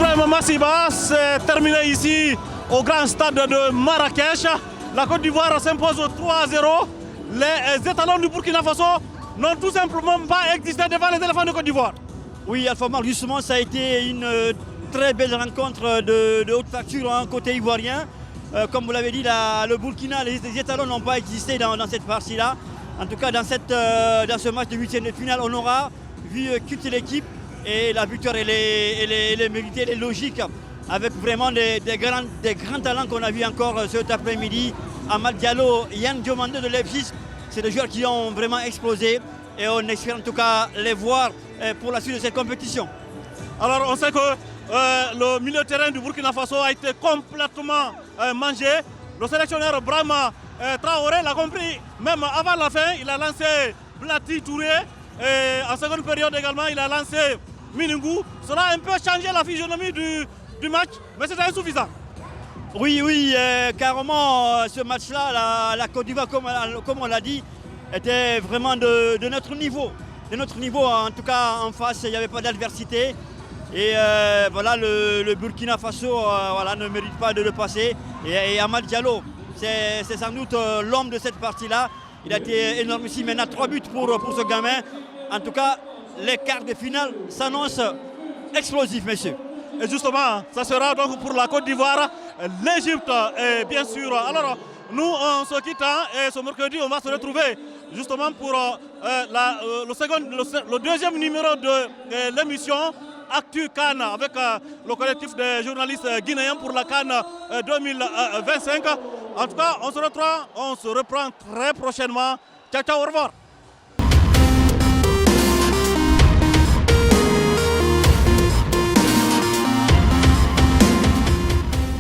Ibrahim Massiba, c'est terminé ici au grand stade de Marrakech. La Côte d'Ivoire s'impose 3-0. Les étalons du Burkina Faso n'ont tout simplement pas existé devant les éléphants de Côte d'Ivoire. Oui, Alpha Mar, justement, ça a été une très belle rencontre de haute facture côté ivoirien. Comme vous l'avez dit, le Burkina, les étalons n'ont pas existé dans cette partie-là. En tout cas, dans ce match de huitième de finale, on aura vu toute l'équipe et la victoire, elle est méritée, elle est logique, avec vraiment des grands talents qu'on a vu encore cet après-midi. Amad Diallo, Yann Diomande de Leipzig, c'est des joueurs qui ont vraiment explosé et on espère en tout cas les voir pour la suite de cette compétition. Alors on sait que le milieu de terrain du Burkina Faso a été complètement mangé. Le sélectionneur Brahma Traoré l'a compris, même avant la fin, il a lancé Blati Touré et en seconde période également il a lancé Minungou. Cela a un peu changé la physionomie du match, mais c'était insuffisant. Oui, carrément, ce match-là, la Côte d'Ivoire, comme on l'a dit, était vraiment de notre niveau. De notre niveau, en tout cas en face, il n'y avait pas d'adversité. Et voilà, le Burkina Faso ne mérite pas de le passer. Et Amad Diallo, c'est sans doute l'homme de cette partie-là. Il a été énorme ici, maintenant 3 buts pour ce gamin. En tout cas, les quarts de finale s'annoncent explosifs, messieurs. Et justement, ça sera donc pour la Côte d'Ivoire, l'Égypte et bien sûr. Alors, nous on se quitte et ce mercredi on va se retrouver justement pour le deuxième numéro de l'émission Actu Cannes avec le collectif des journalistes guinéens pour la Cannes 2025. En tout cas, on se reprend très prochainement. Ciao, ciao, au revoir.